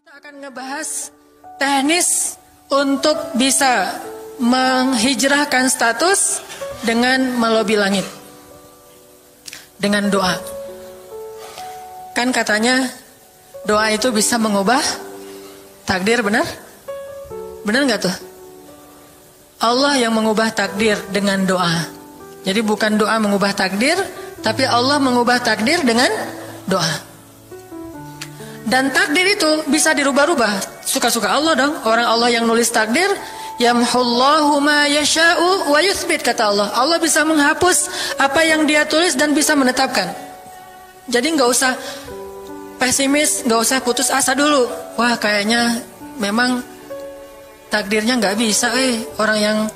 Kita akan ngebahas teknis untuk bisa menghijrahkan status dengan melobi langit. Dengan doa. Kan katanya doa itu bisa mengubah takdir, benar? Benar nggak tuh? Allah yang mengubah takdir dengan doa. Jadi bukan doa mengubah takdir, tapi Allah mengubah takdir dengan doa. Dan takdir itu bisa dirubah-rubah. Suka-suka Allah dong. Orang Allah yang nulis takdir, yamhullahu ma yasha'u wa yuthbit, kata Allah. Allah bisa menghapus apa yang Dia tulis dan bisa menetapkan. Jadi nggak usah pesimis, nggak usah putus asa dulu. Wah, kayaknya memang takdirnya nggak bisa. Orang yang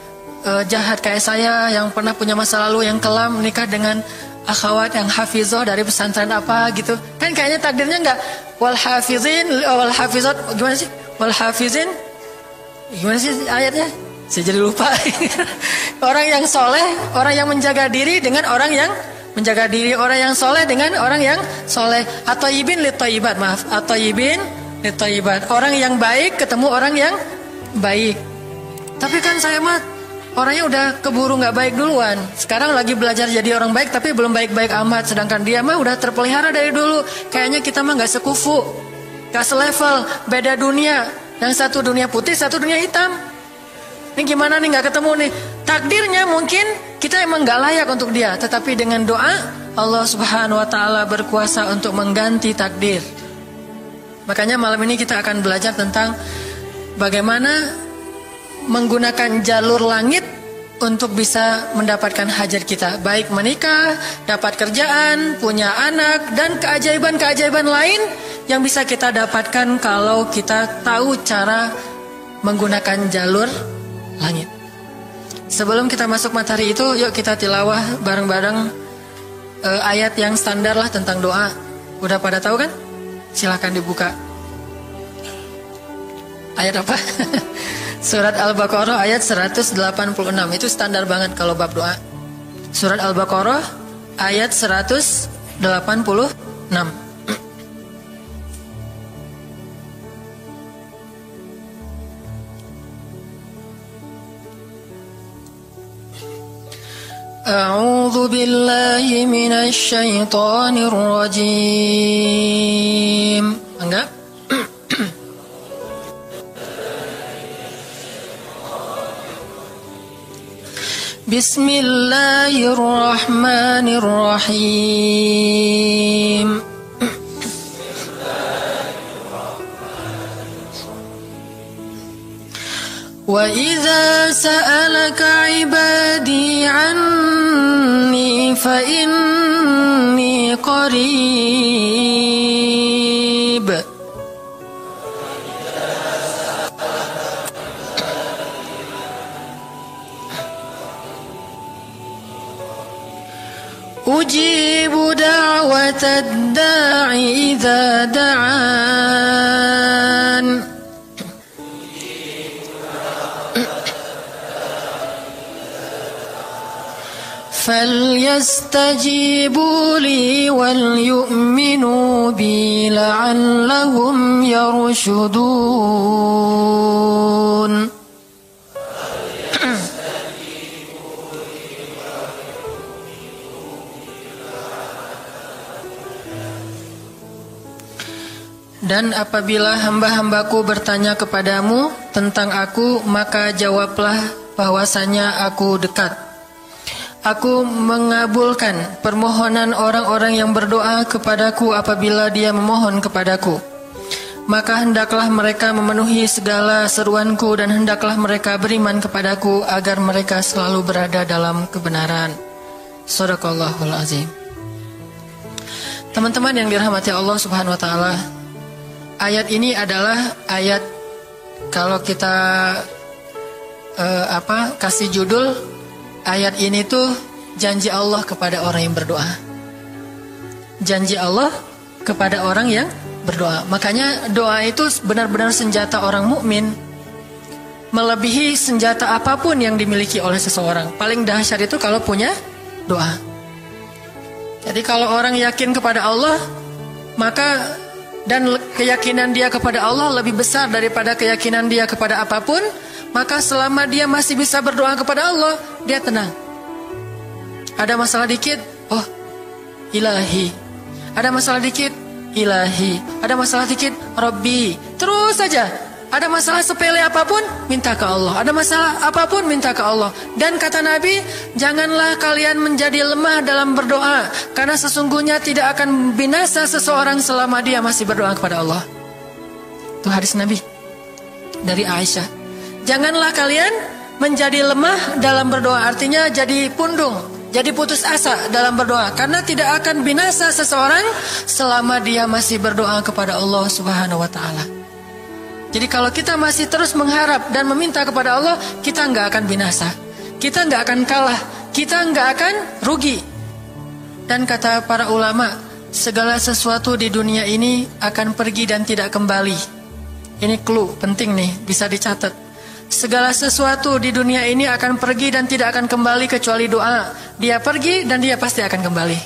jahat kayak saya, yang pernah punya masa lalu yang kelam, menikah dengan akhwat yang hafizoh dari pesantren apa gitu. Kan kayaknya takdirnya nggak. Wal hafizin, wal hafizat, gimana sih? Wal hafizin, gimana sih ayatnya? Saya jadi lupa. Orang yang soleh, orang yang menjaga diri dengan orang yang menjaga diri, orang yang soleh dengan orang yang soleh. At-thayyibin lit-thayyibat, maaf. At-thayyibin lit-thayyibat. Orang yang baik ketemu orang yang baik. Tapi kan saya mah orangnya udah keburu nggak baik duluan. Sekarang lagi belajar jadi orang baik, tapi belum baik-baik amat. Sedangkan dia mah udah terpelihara dari dulu. Kayaknya kita mah nggak sekufu, nggak selevel, beda dunia. Yang satu dunia putih, satu dunia hitam. Ini gimana nih, nggak ketemu nih. Takdirnya mungkin kita emang nggak layak untuk dia, tetapi dengan doa Allah Subhanahu Wa Taala berkuasa untuk mengganti takdir. Makanya malam ini kita akan belajar tentang bagaimana menggunakan jalur langit untuk bisa mendapatkan hajat kita. Baik menikah, dapat kerjaan, punya anak, dan keajaiban-keajaiban lain yang bisa kita dapatkan kalau kita tahu cara menggunakan jalur langit. Sebelum kita masuk materi itu, yuk kita tilawah bareng-bareng ayat yang standar lah tentang doa. Udah pada tahu kan? Silahkan dibuka. Ayat apa? Surat Al-Baqarah ayat 186. Itu standar banget kalau bab doa. Surat Al-Baqarah ayat 186. A'udzu billahi minasy syaithanir rajim. Enggak? Bismillahirrahmanirrahim. Wa idza sa'alaka 'ibadi 'anni fa inni qarib. Ujibu da'watad da'i idza da'an. فَلْيَسْتَجِيبُوا لِي وَلْيُؤْمِنُوا بِي لَعَلَّهُمْ يَرْشُدُونَ. Dan apabila hamba-hambaku bertanya kepadamu tentang aku, maka jawablah bahwasanya aku dekat. Aku mengabulkan permohonan orang-orang yang berdoa kepadaku apabila dia memohon kepadaku. Maka hendaklah mereka memenuhi segala seruanku dan hendaklah mereka beriman kepadaku agar mereka selalu berada dalam kebenaran. Shadaqallahul azim. Teman-teman yang dirahmati Allah Subhanahu wa taala, ayat ini adalah ayat kalau kita kasih judul ayat ini tuh janji Allah kepada orang yang berdoa. Janji Allah kepada orang yang berdoa. Makanya doa itu benar-benar senjata orang mukmin, melebihi senjata apapun yang dimiliki oleh seseorang. Paling dahsyat itu kalau punya doa. Jadi kalau orang yakin kepada Allah, maka dan keyakinan dia kepada Allah lebih besar daripada keyakinan dia kepada apapun, maka selama dia masih bisa berdoa kepada Allah, dia tenang. Ada masalah dikit, oh Ilahi. Ada masalah dikit, Ilahi. Ada masalah dikit, Rabbi. Terus saja. Ada masalah sepele apapun, minta ke Allah. Ada masalah apapun, minta ke Allah. Dan kata Nabi, janganlah kalian menjadi lemah dalam berdoa, karena sesungguhnya tidak akan binasa seseorang selama dia masih berdoa kepada Allah. Itu hadis Nabi dari Aisyah. Janganlah kalian menjadi lemah dalam berdoa, artinya jadi pundung, jadi putus asa dalam berdoa, karena tidak akan binasa seseorang selama dia masih berdoa kepada Allah Subhanahu wa ta'ala. Jadi kalau kita masih terus mengharap dan meminta kepada Allah, kita nggak akan binasa, kita nggak akan kalah, kita nggak akan rugi. Dan kata para ulama, segala sesuatu di dunia ini akan pergi dan tidak kembali. Ini clue penting nih, bisa dicatat. Segala sesuatu di dunia ini akan pergi dan tidak akan kembali kecuali doa. Dia pergi dan dia pasti akan kembali.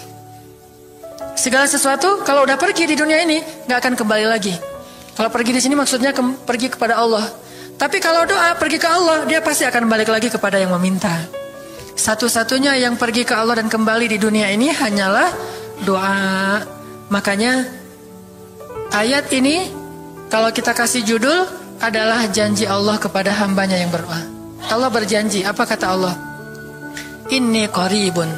Segala sesuatu kalau udah pergi di dunia ini nggak akan kembali lagi. Kalau pergi di sini maksudnya pergi kepada Allah. Tapi kalau doa pergi ke Allah, dia pasti akan balik lagi kepada yang meminta. Satu-satunya yang pergi ke Allah dan kembali di dunia ini hanyalah doa. Makanya ayat ini kalau kita kasih judul adalah janji Allah kepada hambanya yang berdoa. Allah berjanji, apa kata Allah? Inni qaribun.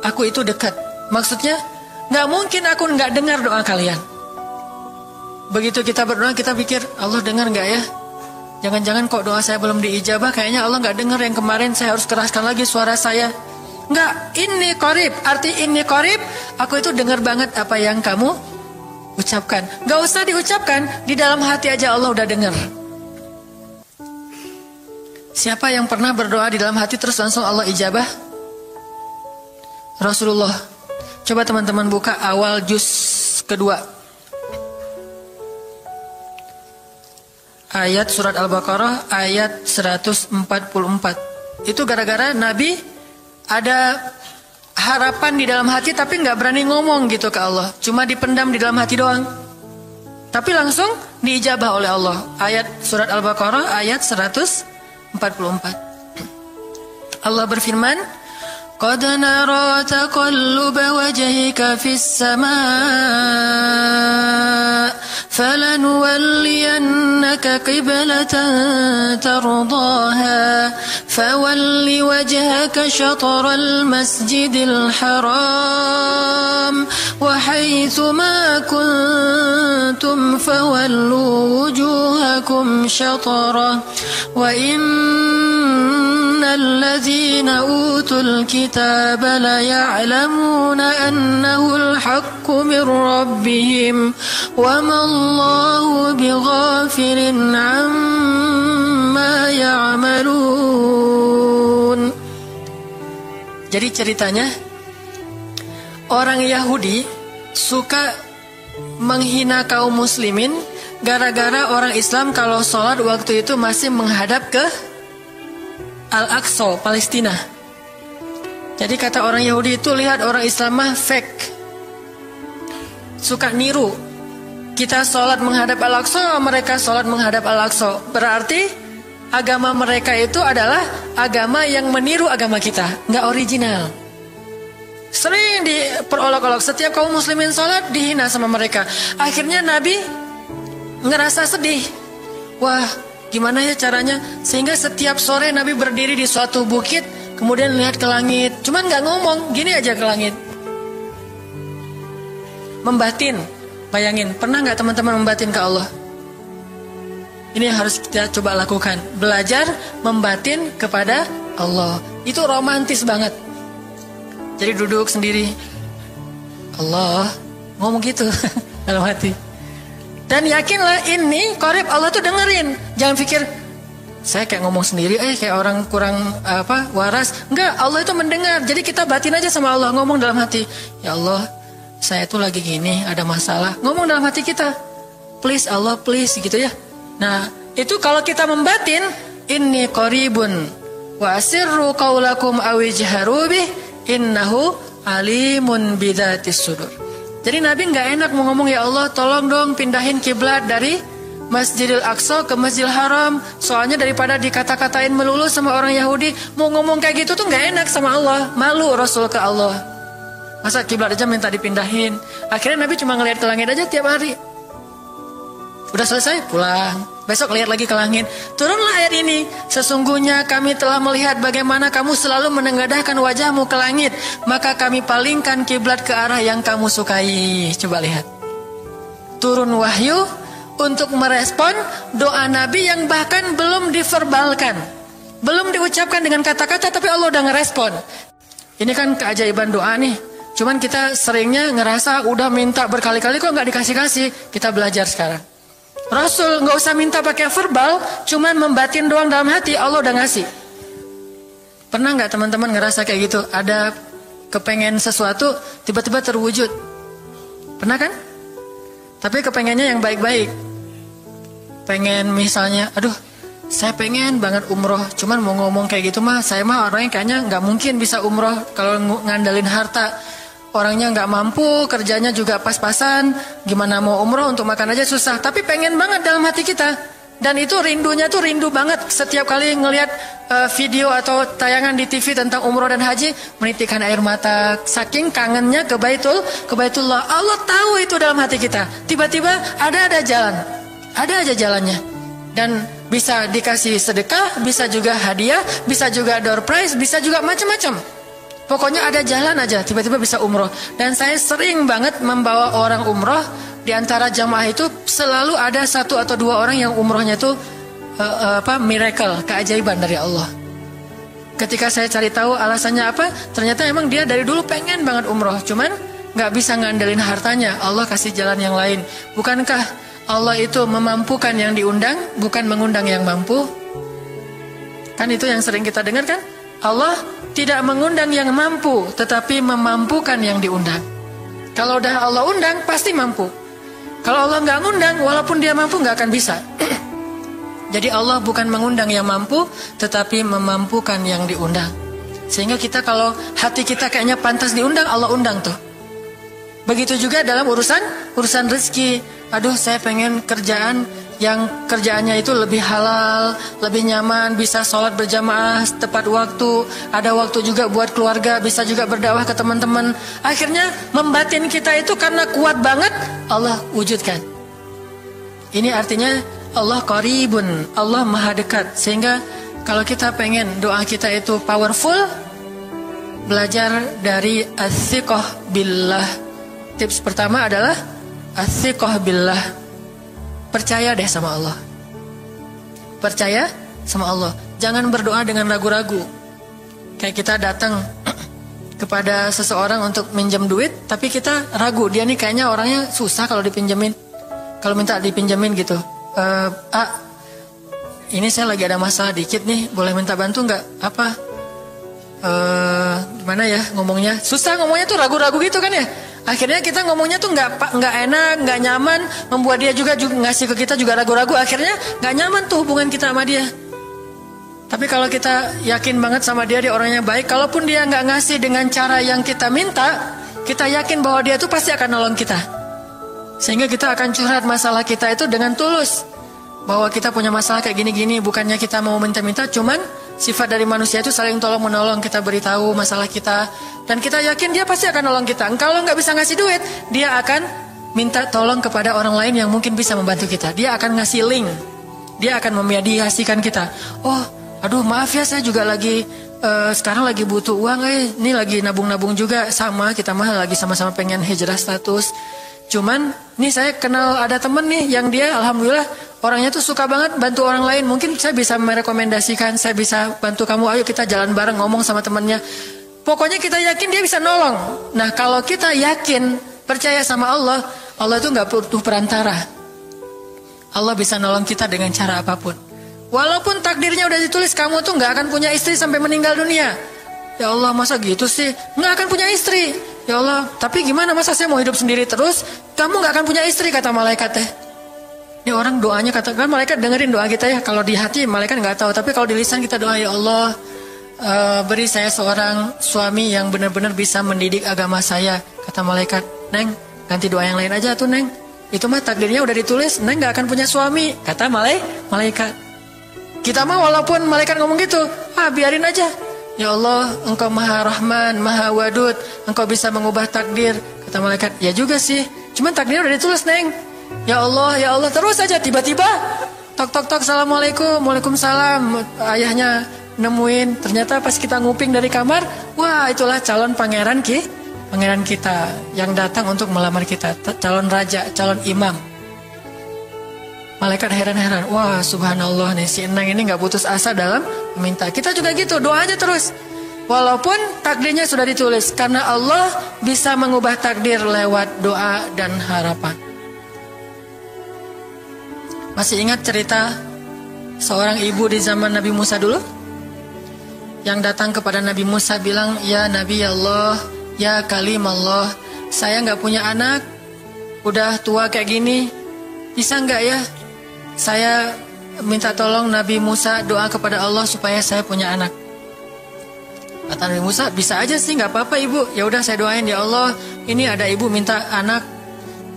Aku itu dekat. Maksudnya gak mungkin aku gak dengar doa kalian. Begitu kita berdoa, kita pikir Allah dengar nggak ya? Jangan-jangan kok doa saya belum diijabah, kayaknya Allah nggak dengar yang kemarin, saya harus keraskan lagi suara saya. Nggak, ini qarib, arti ini qarib, aku itu dengar banget apa yang kamu ucapkan. Nggak usah diucapkan, di dalam hati aja Allah udah dengar. Siapa yang pernah berdoa di dalam hati terus langsung Allah ijabah? Rasulullah. Coba teman-teman buka awal juz kedua. Ayat surat Al-Baqarah ayat 144. Itu gara-gara Nabi ada harapan di dalam hati tapi nggak berani ngomong gitu ke Allah. Cuma dipendam di dalam hati doang. Tapi langsung diijabah oleh Allah. Ayat surat Al-Baqarah ayat 144. Allah berfirman, Qad nara taqalluba wajhika fis samaa فلنولينك قبلة ترضاها فول وجهك شطر المسجد الحرام وحيث ما كنتم فولوا وجوهكم شطره وإن الذين أوتوا الكتاب ليعلمون أنه الحق من ربهم وما الله بغافل عما يعملون. Jadi ceritanya orang Yahudi suka menghina kaum muslimin gara-gara orang Islam kalau sholat waktu itu masih menghadap ke Al-Aqsa, Palestina. Jadi kata orang Yahudi itu, lihat orang Islam mah fake, suka niru. Kita sholat menghadap Al-Aqsa, mereka sholat menghadap Al-Aqsa. Berarti agama mereka itu adalah agama yang meniru agama kita, nggak original. Sering diperolok-olok, setiap kaum muslimin sholat dihina sama mereka. Akhirnya Nabi ngerasa sedih. Wah, gimana ya caranya? Sehingga setiap sore Nabi berdiri di suatu bukit, kemudian lihat ke langit. Cuman nggak ngomong, gini aja ke langit. Membatin. Bayangin, pernah nggak teman-teman membatin ke Allah? Ini yang harus kita coba lakukan. Belajar membatin kepada Allah. Itu romantis banget. Jadi duduk sendiri, Allah, ngomong gitu dalam hati. Dan yakinlah ini qarib, Allah tuh dengerin. Jangan pikir saya kayak ngomong sendiri, kayak orang kurang waras. Enggak, Allah itu mendengar. Jadi kita batin aja sama Allah, ngomong dalam hati, ya Allah, saya tuh lagi gini, ada masalah. Ngomong dalam hati kita, please Allah, please, gitu ya. Nah, itu kalau kita membatin, inni qaribun wa asirru qaulakum awijharu bih innahu alimun bidzatis sudur. Jadi Nabi nggak enak mau ngomong, ya Allah tolong dong pindahin kiblat dari Masjidil Aqsa ke Masjidil Haram. Soalnya daripada dikata-katain melulu sama orang Yahudi, mau ngomong kayak gitu tuh nggak enak sama Allah. Malu Rasul ke Allah. Masa kiblat aja minta dipindahin. Akhirnya Nabi cuma ngelihat ke langit aja tiap hari. Udah selesai pulang. Besok lihat lagi ke langit. Turunlah ayat ini. Sesungguhnya kami telah melihat bagaimana kamu selalu menengadahkan wajahmu ke langit. Maka kami palingkan kiblat ke arah yang kamu sukai. Coba lihat. Turun wahyu untuk merespon doa Nabi yang bahkan belum diverbalkan. Belum diucapkan dengan kata-kata, tapi Allah udah ngerespon. Ini kan keajaiban doa nih. Cuman kita seringnya ngerasa udah minta berkali-kali kok nggak dikasih-kasih. Kita belajar sekarang. Rasul nggak usah minta pakai verbal, cuman membatin doang dalam hati, Allah udah ngasih. Pernah nggak teman-teman ngerasa kayak gitu? Ada kepengen sesuatu, tiba-tiba terwujud. Pernah kan? Tapi kepengennya yang baik-baik. Pengen misalnya, aduh, saya pengen banget umroh, cuman mau ngomong kayak gitu mah, saya mah orangnya kayaknya nggak mungkin bisa umroh kalau ngandalin harta. Orangnya nggak mampu, kerjanya juga pas-pasan, gimana mau umroh untuk makan aja susah. Tapi pengen banget dalam hati kita. Dan itu rindunya tuh rindu banget. Setiap kali ngelihat video atau tayangan di TV tentang umroh dan haji, menitikkan air mata. Saking kangennya ke Baitullah. Allah tahu itu dalam hati kita. Tiba-tiba ada jalan. Ada aja jalannya. Dan bisa dikasih sedekah, bisa juga hadiah, bisa juga door prize, bisa juga macam-macam. Pokoknya ada jalan aja, tiba-tiba bisa umroh. Dan saya sering banget membawa orang umroh. Di antara jamaah itu selalu ada 1 atau 2 orang yang umrohnya itu miracle, keajaiban dari Allah. Ketika saya cari tahu alasannya apa, ternyata emang dia dari dulu pengen banget umroh, cuman nggak bisa ngandelin hartanya. Allah kasih jalan yang lain. Bukankah Allah itu memampukan yang diundang, bukan mengundang yang mampu? Kan itu yang sering kita dengar kan? Allah tidak mengundang yang mampu, tetapi memampukan yang diundang. Kalau udah Allah undang, pasti mampu. Kalau Allah nggak ngundang, walaupun dia mampu nggak akan bisa. Jadi Allah bukan mengundang yang mampu, tetapi memampukan yang diundang. Sehingga kita kalau hati kita kayaknya pantas diundang, Allah undang tuh. Begitu juga dalam urusan rezeki. Aduh, saya pengen kerjaan yang kerjaannya itu lebih halal, lebih nyaman, bisa sholat berjamaah tepat waktu, ada waktu juga buat keluarga, bisa juga berdakwah ke teman-teman. Akhirnya membatin kita itu karena kuat banget, Allah wujudkan. Ini artinya Allah qaribun, Allah maha dekat. Sehingga kalau kita pengen doa kita itu powerful, belajar dari as-siqah billah. Tips pertama adalah as-siqah billah. Percaya deh sama Allah. Percaya sama Allah. Jangan berdoa dengan ragu-ragu. Kayak kita datang kepada seseorang untuk minjem duit, tapi kita ragu. Dia nih kayaknya orangnya susah kalau dipinjemin. Kalau minta dipinjemin gitu. Ini saya lagi ada masalah dikit nih. Boleh minta bantu nggak? Apa? Gimana ya ngomongnya? Susah ngomongnya tuh ragu-ragu gitu kan ya. Akhirnya kita ngomongnya tuh nggak enak, nggak nyaman, membuat dia juga ngasih ke kita juga ragu-ragu. Akhirnya nggak nyaman tuh hubungan kita sama dia. Tapi kalau kita yakin banget sama dia orangnya baik, kalaupun dia nggak ngasih dengan cara yang kita minta, kita yakin bahwa dia tuh pasti akan nolong kita. Sehingga kita akan curhat masalah kita itu dengan tulus, bahwa kita punya masalah kayak gini-gini, bukannya kita mau minta-minta, cuman sifat dari manusia itu saling tolong menolong. Kita beritahu masalah kita dan kita yakin dia pasti akan nolong kita. Kalau nggak bisa ngasih duit, dia akan minta tolong kepada orang lain yang mungkin bisa membantu kita. Dia akan ngasih link, dia akan memediasikan kita. Oh, aduh maaf ya, saya juga lagi sekarang lagi butuh uang. Ini lagi nabung-nabung juga, sama kita mah lagi sama-sama pengen hijrah status. Cuman nih saya kenal ada temen nih yang dia alhamdulillah orangnya tuh suka banget bantu orang lain. Mungkin saya bisa merekomendasikan, saya bisa bantu kamu, ayo kita jalan bareng, ngomong sama temennya. Pokoknya kita yakin dia bisa nolong. Nah kalau kita yakin, percaya sama Allah, Allah itu gak butuh perantara. Allah bisa nolong kita dengan cara apapun. Walaupun takdirnya udah ditulis, kamu tuh gak akan punya istri sampai meninggal dunia. Ya Allah, masa gitu sih? Gak akan punya istri. Ya Allah, tapi gimana, masa saya mau hidup sendiri terus? Kamu gak akan punya istri, kata malaikat teh. Ini orang doanya, katakan malaikat dengerin doa kita ya. Kalau di hati malaikat nggak tahu, tapi kalau di lisan kita doa, ya Allah, beri saya seorang suami yang benar-benar bisa mendidik agama saya. Kata malaikat, Neng, ganti doa yang lain aja tuh Neng. Itu mah takdirnya udah ditulis, Neng gak akan punya suami, kata malaikat. Kita mah walaupun malaikat ngomong gitu, biarin aja. Ya Allah, Engkau Maha Rahman, Maha Wadud, Engkau bisa mengubah takdir. Kata malaikat, ya juga sih, cuman takdirnya udah ditulis Neng. Ya Allah, terus aja tiba-tiba tok, Assalamualaikum, Waalaikumsalam. Ayahnya nemuin, ternyata pas kita nguping dari kamar, wah itulah calon pangeran kita yang datang untuk melamar kita, calon raja, calon imam. Malaikat heran-heran, wah subhanallah nih, si Enang ini gak putus asa dalam meminta. Kita juga gitu, doa aja terus. Walaupun takdirnya sudah ditulis, karena Allah bisa mengubah takdir lewat doa dan harapan. Masih ingat cerita seorang ibu di zaman Nabi Musa dulu? Yang datang kepada Nabi Musa bilang, ya Nabi Allah, ya Kalim Allah, saya gak punya anak, udah tua kayak gini, bisa gak ya saya minta tolong Nabi Musa doa kepada Allah supaya saya punya anak. Kata Nabi Musa, bisa aja sih, nggak apa-apa ibu. Ya udah saya doain, ya Allah, ini ada ibu minta anak.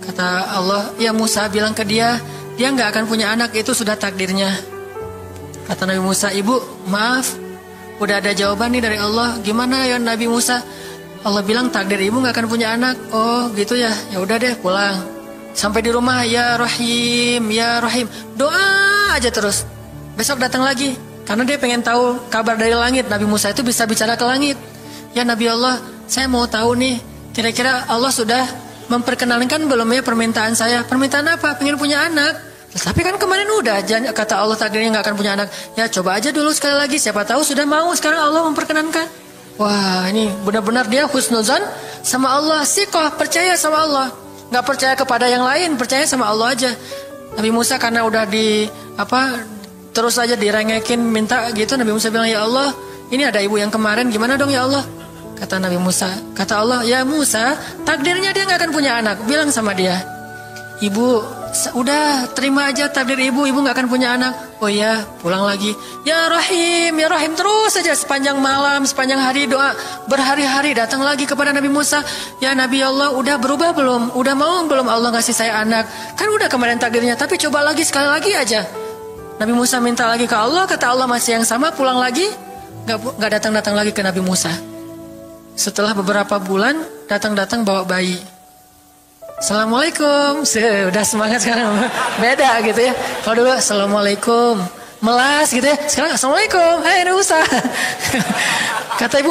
Kata Allah, ya Musa bilang ke dia nggak akan punya anak, itu sudah takdirnya. Kata Nabi Musa, ibu maaf, udah ada jawaban nih dari Allah. Gimana ya Nabi Musa? Allah bilang takdir ibu nggak akan punya anak. Oh gitu ya, ya udah deh pulang. Sampai di rumah, ya Rahim, ya Rahim, doa aja terus. Besok datang lagi, karena dia pengen tahu kabar dari langit. Nabi Musa itu bisa bicara ke langit. Ya Nabi Allah, saya mau tahu nih, kira-kira Allah sudah memperkenalkan belum ya permintaan saya? Permintaan apa? Pengen punya anak. Tapi kan kemarin udah, kata Allah takdirnya gak akan punya anak. Ya coba aja dulu sekali lagi, siapa tahu sudah mau. Sekarang Allah memperkenankan. Wah ini benar-benar dia husnuzan sama Allah. Siqah, percaya sama Allah. Gak percaya kepada yang lain, percaya sama Allah aja. Nabi Musa karena udah terus aja direngekin minta gitu, Nabi Musa bilang, ya Allah, ini ada ibu yang kemarin, gimana dong ya Allah? Kata Nabi Musa, kata Allah, ya Musa, takdirnya dia gak akan punya anak. Bilang sama dia, ibu, udah terima aja takdir ibu gak akan punya anak. Oh ya, pulang lagi. Ya Rahim, terus saja sepanjang malam, sepanjang hari doa, berhari-hari datang lagi kepada Nabi Musa. Ya Nabi Allah, udah berubah belum? Udah mau belum Allah ngasih saya anak? Kan udah kemarin takdirnya, tapi coba lagi sekali lagi aja. Nabi Musa minta lagi ke Allah, kata Allah masih yang sama, pulang lagi, gak datang-datang lagi ke Nabi Musa. Setelah beberapa bulan, datang-datang bawa bayi. Assalamualaikum, udah semangat sekarang, beda gitu ya. Kalau dulu Assalamualaikum, melas gitu ya. Sekarang Assalamualaikum, hai Nabi Musa. Kata ibu,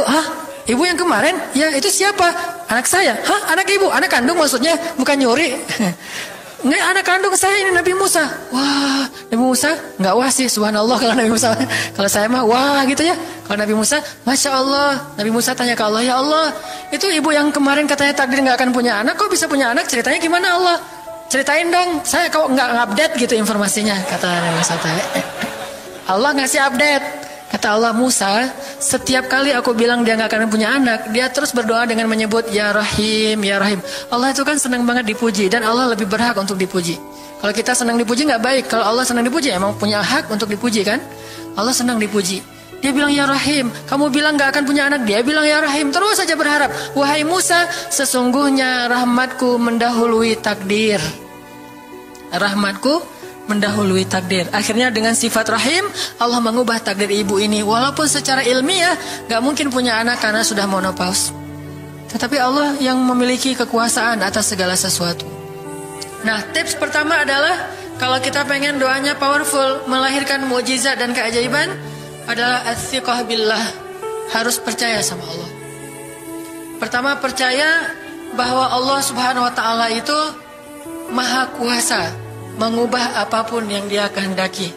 ibu yang kemarin, ya itu siapa? Anak saya. Anak ibu, anak kandung maksudnya, bukan nyuri. Nggak, anak kandung saya ini Nabi Musa. Wah, Nabi Musa nggak wah sih, subhanallah kalau Nabi Musa. Kalau saya mah wah gitu ya. Kalau Nabi Musa, masya Allah. Nabi Musa tanya ke Allah, ya Allah, itu ibu yang kemarin katanya takdir nggak akan punya anak, kok bisa punya anak? Ceritanya gimana Allah? Ceritain dong. Saya kok nggak update gitu informasinya, kata Nabi Musa. Allah ngasih update. Kata Allah, Musa, setiap kali aku bilang dia gak akan punya anak, dia terus berdoa dengan menyebut Ya Rahim, Ya Rahim. Allah itu kan senang banget dipuji, dan Allah lebih berhak untuk dipuji. Kalau kita senang dipuji gak baik. Kalau Allah senang dipuji, emang punya hak untuk dipuji kan? Allah senang dipuji. Dia bilang Ya Rahim, kamu bilang gak akan punya anak, dia bilang Ya Rahim, terus saja berharap. Wahai Musa, sesungguhnya rahmatku mendahului takdir. Rahmatku mendahului takdir. Akhirnya dengan sifat rahim, Allah mengubah takdir ibu ini. Walaupun secara ilmiah gak mungkin punya anak karena sudah menopause, tetapi Allah yang memiliki kekuasaan atas segala sesuatu. Nah, tips pertama adalah kalau kita pengen doanya powerful, melahirkan mukjizat dan keajaiban, adalah athiqah billah. Harus percaya sama Allah. Pertama, percaya bahwa Allah Subhanahu wa taala itu Maha Kuasa mengubah apapun yang dia kehendaki.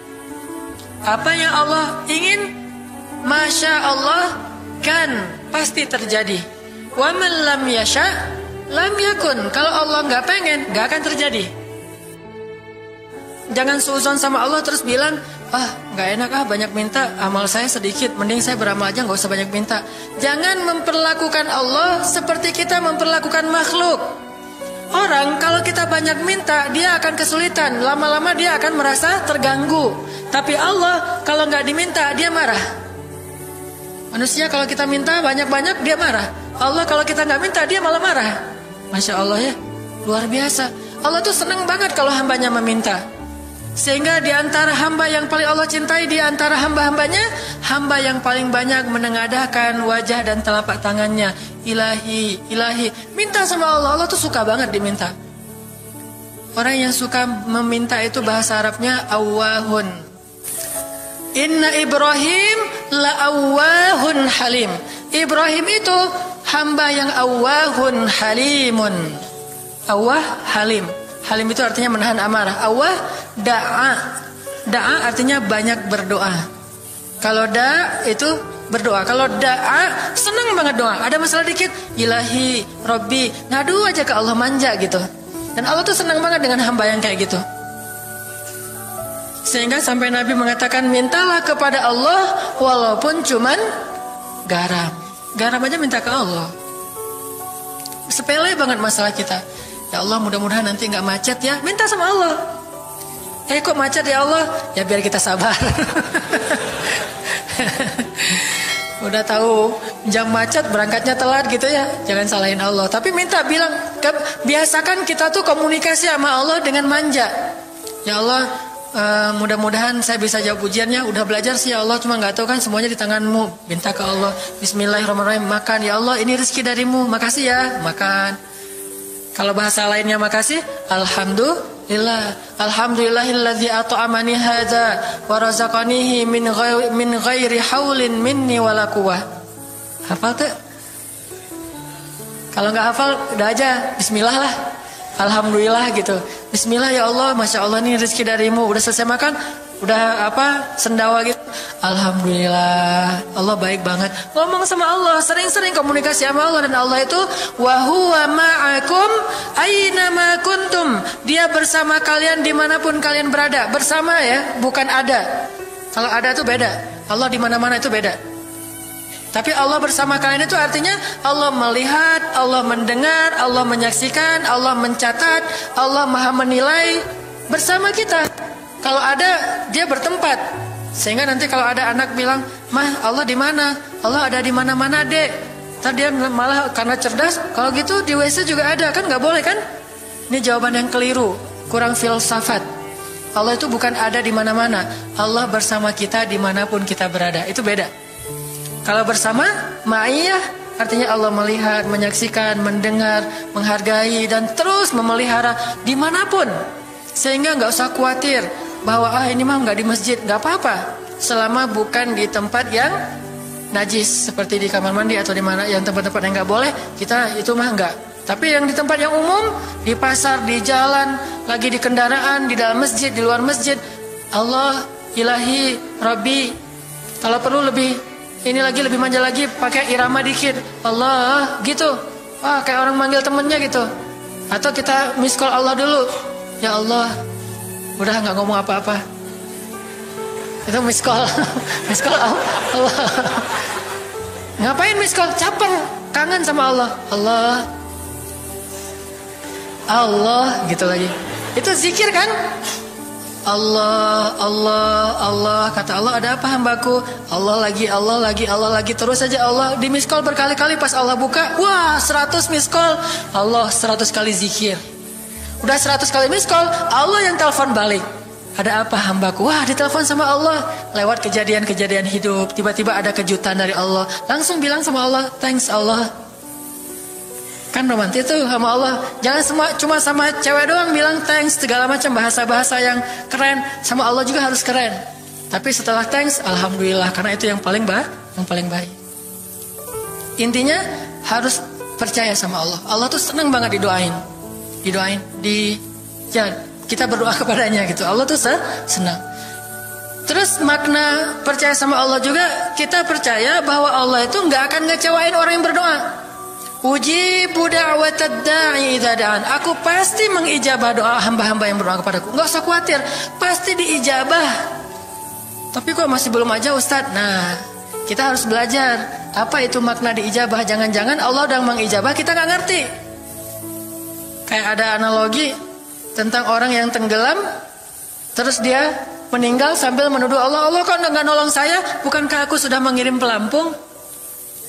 Apa yang Allah ingin, Masya Allah, kan pasti terjadi. Wa man lam yasha lam yakun. Kalau Allah gak pengen, gak akan terjadi. Jangan suuzon sama Allah terus bilang, gak enak banyak minta, amal saya sedikit, mending saya beramal aja gak usah banyak minta. Jangan memperlakukan Allah seperti kita memperlakukan makhluk. Orang kalau kita banyak minta, dia akan kesulitan. Lama-lama dia akan merasa terganggu. Tapi Allah kalau nggak diminta, dia marah. Manusia kalau kita minta banyak-banyak, dia marah. Allah kalau kita nggak minta, dia malah marah. Masya Allah ya. Luar biasa. Allah tuh senang banget kalau hambanya meminta. Sehingga di antara hamba yang paling Allah cintai, di antara hamba-hambanya, hamba yang paling banyak menengadahkan wajah dan telapak tangannya. Ilahi, ilahi. Minta sama Allah. Allah tuh suka banget diminta. Orang yang suka meminta itu bahasa Arabnya awwahun. Inna Ibrahim la'awwahun halim. Ibrahim itu hamba yang awwahun halimun. Awwah halim. Halim itu artinya menahan amarah. Awwah da'a. Da'a artinya banyak berdoa. Kalau da itu berdoa. Kalau da'a senang banget doa. Ada masalah dikit, ilahi, Robbi, ngadu aja ke Allah, manja gitu. Dan Allah tuh senang banget dengan hamba yang kayak gitu. Sehingga sampai Nabi mengatakan, mintalah kepada Allah walaupun cuman garam. Garam aja minta ke Allah. Sepele banget masalah kita. Ya Allah, mudah-mudahan nanti nggak macet ya. Minta sama Allah. Kok macet ya Allah? Ya biar kita sabar. Udah tahu jam macet berangkatnya telat gitu ya, jangan salahin Allah. Tapi minta, bilang, biasakan kita tuh komunikasi sama Allah dengan manja. Ya Allah, mudah-mudahan saya bisa jawab ujiannya. Udah belajar sih ya Allah, cuma nggak tahu kan semuanya di tanganmu. Minta ke Allah. Bismillahirrahmanirrahim. Makan ya Allah, ini rezeki darimu. Makasih ya, makan. Kalau bahasa lainnya makasih, alhamdulillah. Alhamdulillahilladzi at'amani hadza wa razaqanihi min ghairi haulin minni wala quwwah. Hafal tuh? Kalau nggak hafal, udah aja bismillah lah. Alhamdulillah gitu. Bismillah ya Allah, masya Allah nih rezeki darimu. Udah selesai makan, udah sendawa gitu. Alhamdulillah, Allah baik banget. Ngomong sama Allah, sering-sering komunikasi sama Allah. Dan Allah itu wa huwa ma'akum aina ma kuntum. Dia bersama kalian dimanapun kalian berada. Bersama ya, bukan ada. Kalau ada itu beda. Allah di mana-mana itu beda. Tapi Allah bersama kalian itu artinya Allah melihat, Allah mendengar, Allah menyaksikan, Allah mencatat, Allah maha menilai bersama kita. Kalau ada, dia bertempat. Sehingga nanti kalau ada anak bilang, "Mah, Allah di mana?" Allah ada di mana-mana, Dek. Tadi dia malah karena cerdas, kalau gitu di WC juga ada, kan nggak boleh kan? Ini jawaban yang keliru, kurang filsafat. Allah itu bukan ada di mana-mana. Allah bersama kita dimanapun kita berada. Itu beda. Kalau bersama, ma'iyah artinya Allah melihat, menyaksikan, mendengar, menghargai, dan terus memelihara dimanapun. Sehingga nggak usah khawatir bahwa ini mah nggak di masjid, nggak apa-apa. Selama bukan di tempat yang najis, seperti di kamar mandi atau di mana yang tempat-tempat yang nggak boleh, kita itu mah nggak. Tapi yang di tempat yang umum, di pasar, di jalan, lagi di kendaraan, di dalam masjid, di luar masjid, Allah, ilahi, Rabbi. Kalau perlu lebih manja lagi, pakai irama dikit. Allah, gitu. Wah, kayak orang manggil temennya gitu. Atau kita miss call Allah dulu. Ya Allah, udah nggak ngomong apa-apa. Itu miss call. Miss call Allah. Ngapain miss call? Caper, kangen sama Allah. Allah, Allah, gitu lagi. Itu zikir kan? Allah, Allah, Allah. Kata Allah, ada apa hambaku? Allah lagi, Allah lagi, Allah lagi. Terus saja Allah di miss call berkali-kali. Pas Allah buka, wah 100 miss call. Allah 100 kali zikir. Udah 100 kali miss call, Allah yang telepon balik. Ada apa hambaku? Wah, ditelepon sama Allah. Lewat kejadian-kejadian hidup, tiba-tiba ada kejutan dari Allah. Langsung bilang sama Allah, thanks Allah. Kan romantis tuh sama Allah. Jangan cuma sama cewek doang bilang thanks, segala macam bahasa-bahasa yang keren. Sama Allah juga harus keren. Tapi setelah thanks, alhamdulillah, karena itu yang paling baik. Intinya harus percaya sama Allah. Allah tuh senang banget didoain, kita berdoa kepadanya gitu. Allah tuh senang. Terus makna percaya sama Allah juga, kita percaya bahwa Allah itu nggak akan ngecewain orang yang berdoa. Ujibu da'watad da'i idza da'an. Aku pasti mengijabah doa hamba-hamba yang berdoa kepadaku. Nggak usah khawatir, pasti diijabah. Tapi kok masih belum aja Ustadz? Nah, kita harus belajar apa itu makna diijabah. Jangan-jangan Allah udah mengijabah, kita nggak ngerti. Kayak ada analogi tentang orang yang tenggelam, terus dia meninggal sambil menuduh Allah, Allah kok nggak nolong saya? Bukankah aku sudah mengirim pelampung?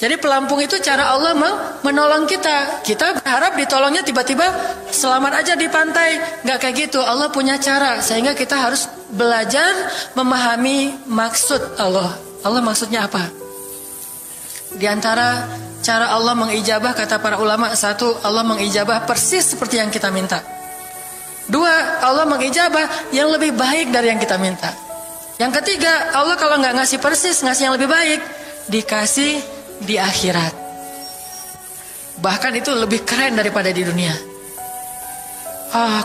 Jadi pelampung itu cara Allah menolong kita. Kita berharap ditolongnya tiba-tiba selamat aja di pantai. Nggak kayak gitu. Allah punya cara. Sehingga kita harus belajar memahami maksud Allah. Allah maksudnya apa? Di antara cara Allah mengijabah, kata para ulama, satu, Allah mengijabah persis seperti yang kita minta. Dua, Allah mengijabah yang lebih baik dari yang kita minta. Yang ketiga, Allah kalau nggak ngasih persis, ngasih yang lebih baik, dikasih di akhirat. Bahkan itu lebih keren daripada di dunia.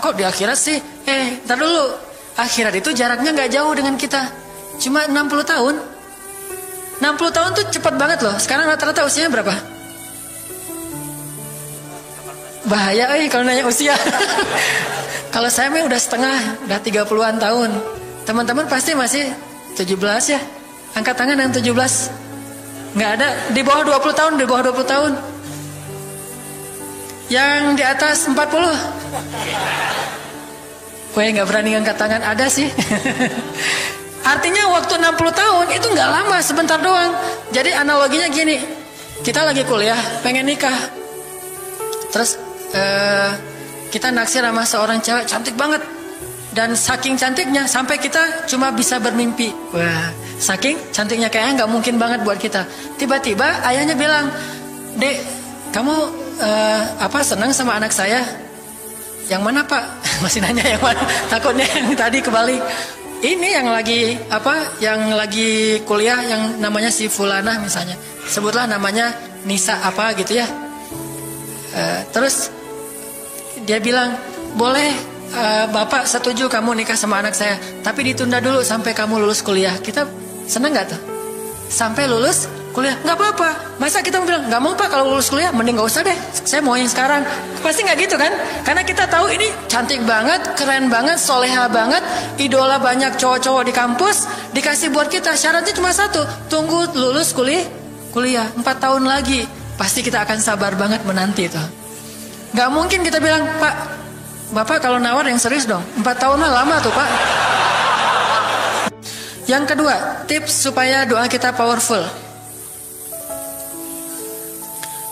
Kok di akhirat sih? Ntar dulu. Akhirat itu jaraknya nggak jauh dengan kita. Cuma 60 tahun. 60 tahun tuh cepat banget loh. Sekarang rata-rata usianya berapa? Bahaya kalau nanya usia. Kalau saya mah udah setengah, udah 30-an tahun. Teman-teman pasti masih 17 ya. Angkat tangan yang 17. Nggak ada, di bawah 20 tahun, di bawah 20 tahun. Yang di atas 40. Nggak berani ngangkat tangan, ada sih. Artinya waktu 60 tahun itu nggak lama, sebentar doang. Jadi analoginya gini, kita lagi kuliah, pengen nikah. Terus kita naksir sama seorang cewek cantik banget. Dan saking cantiknya sampai kita cuma bisa bermimpi. Wah, saking cantiknya kayaknya nggak mungkin banget buat kita. Tiba-tiba ayahnya bilang, "Dek, kamu senang sama anak saya?" "Yang mana, Pak?" Masih nanya yang mana. Takutnya yang tadi kebalik. Ini yang lagi yang lagi kuliah yang namanya si Fulana misalnya. Sebutlah namanya Nisa apa gitu ya. Terus dia bilang, "Boleh, Bapak setuju kamu nikah sama anak saya, tapi ditunda dulu sampai kamu lulus kuliah." Kita seneng gak tuh? Sampai lulus kuliah, nggak apa-apa. Masa kita mau bilang, nggak mau Pak kalau lulus kuliah, mending gak usah deh, saya mau yang sekarang. Pasti nggak gitu kan? Karena kita tahu ini cantik banget, keren banget, soleha banget, idola banyak cowok-cowok di kampus, dikasih buat kita. Syaratnya cuma satu, tunggu lulus kuliah 4 tahun lagi. Pasti kita akan sabar banget menanti itu. Nggak mungkin kita bilang, "Pak, Bapak kalau nawar yang serius dong, 4 tahun mah lama tuh Pak." Yang kedua, tips supaya doa kita powerful.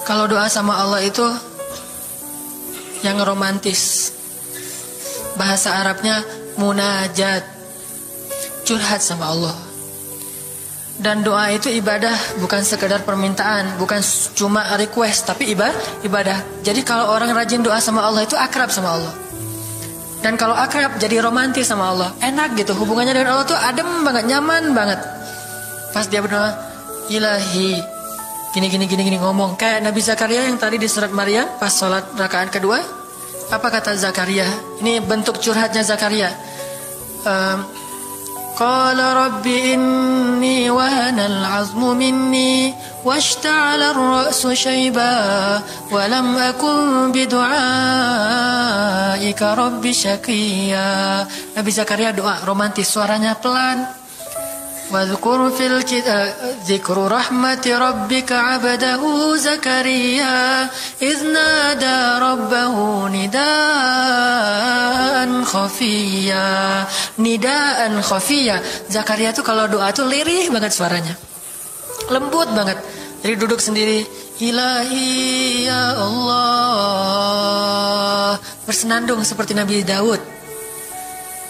Kalau doa sama Allah itu yang romantis. Bahasa Arabnya munajat, curhat sama Allah. Dan doa itu ibadah, bukan sekedar permintaan, bukan cuma request, tapi ibadah. Jadi kalau orang rajin doa sama Allah itu akrab sama Allah. Dan kalau akrab jadi romantis sama Allah, enak gitu, hubungannya dengan Allah tuh adem banget, nyaman banget. Pas dia berdoa, "Ilahi," gini ngomong kayak Nabi Zakaria yang tadi di surat Maryam pas sholat rakaat kedua. Apa kata Zakaria? Ini bentuk curhatnya Zakaria. Qala rabbi inni wahana al-'azmu minni washta'ala ar-ra'su shayba wa lam akun bidu'aika rabbi syaqiyya. Nabi Zakaria doa romantis, suaranya pelan. Wadhkur fil dzikru rahmati rabbika 'abdahu Zakaria idz nada rabbahu nidaan khafiyya. Nidaan khafiyya. Zakaria tuh kalau doa tuh lirih banget suaranya. Lembut banget. Jadi duduk sendiri, "Ilahi ya Allah." Bersenandung seperti Nabi Daud.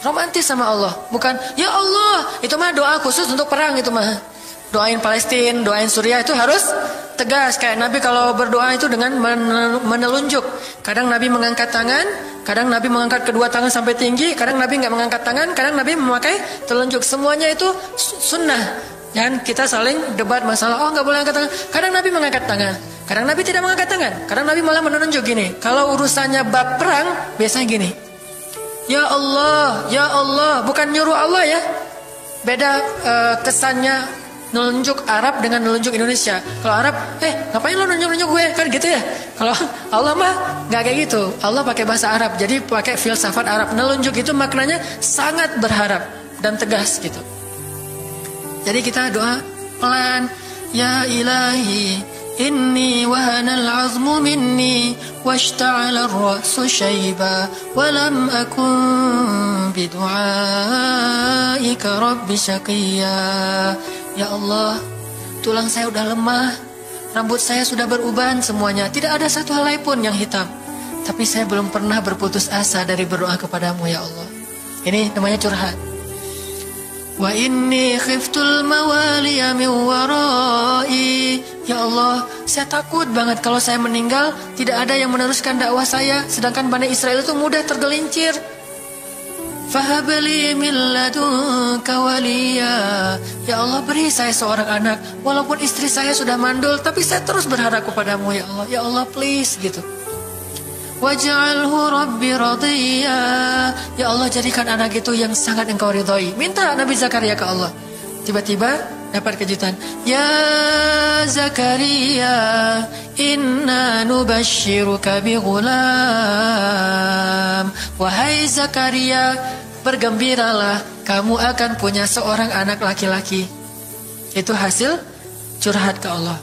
Romantis sama Allah, bukan "Ya Allah." Itu mah doa khusus untuk perang itu mah. Doain Palestina, doain Suriah itu harus tegas. Kayak Nabi kalau berdoa itu dengan menelunjuk. Kadang Nabi mengangkat tangan, kadang Nabi mengangkat kedua tangan sampai tinggi, kadang Nabi nggak mengangkat tangan, kadang Nabi memakai telunjuk. Semuanya itu sunnah. Dan kita saling debat masalah, nggak boleh angkat tangan. Kadang Nabi mengangkat tangan, kadang Nabi tidak mengangkat tangan, kadang Nabi malah menunjuk gini. Kalau urusannya bab perang, biasanya gini, "Ya Allah, ya Allah," bukan nyuruh Allah ya. Beda kesannya nelunjuk Arab dengan nelunjuk Indonesia. Kalau Arab, ngapain lo nunjuk-nunjuk gue? Kan gitu ya. Kalau Allah mah nggak kayak gitu. Allah pakai bahasa Arab, jadi pakai filsafat Arab. Nelunjuk itu maknanya sangat berharap dan tegas gitu. Jadi kita doa pelan, "Ya ilahi, inni wahana al-'azmu minni washta'ala ar-ra'su shayba wa lam akun bidu'aika rabbi syaqiyya." Ya Allah, tulang saya udah lemah, rambut saya sudah beruban semuanya, tidak ada satu helai pun yang hitam. Tapi saya belum pernah berputus asa dari berdoa kepadamu ya Allah. Ini namanya curhat. Wa inni khiftul mawaliya min warai. Ya Allah, saya takut banget kalau saya meninggal tidak ada yang meneruskan dakwah saya, sedangkan Bani Israel itu mudah tergelincir. Fahabli min ladunka waliya. Ya Allah, beri saya seorang anak. Walaupun istri saya sudah mandul, tapi saya terus berharap kepadamu ya Allah. Ya Allah, please gitu. Waj'alhu rabbi radhiya. Ya Allah, jadikan anak itu yang sangat engkau ridhai. Minta Nabi Zakaria ke Allah. Tiba-tiba dapat kejutan. Ya Zakaria, inna nubashiruka bi ghulam. Wahai Zakaria, bergembiralah, kamu akan punya seorang anak laki-laki. Itu hasil curhat ke Allah.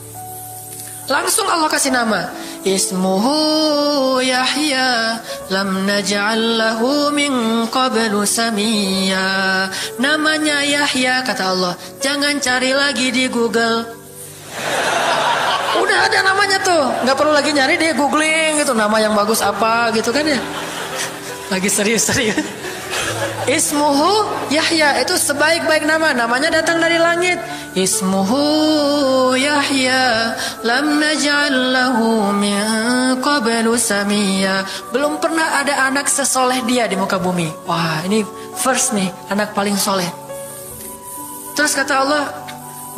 Langsung Allah kasih nama. Ismuhu Yahya, lam naj'al lahu min qablu samiyya. Namanya Yahya, kata Allah. Jangan cari lagi di Google. Udah ada namanya tuh, nggak perlu lagi nyari di googling gitu, nama yang bagus apa gitu kan ya. Lagi serius-serius. Ismuhu Yahya, itu sebaik-baik nama. Namanya datang dari langit. Ismuhu Yahya, lam naj'al lahu min qablu samiyya. Belum pernah ada anak sesoleh dia di muka bumi. Wah, ini first nih, anak paling soleh. Terus kata Allah,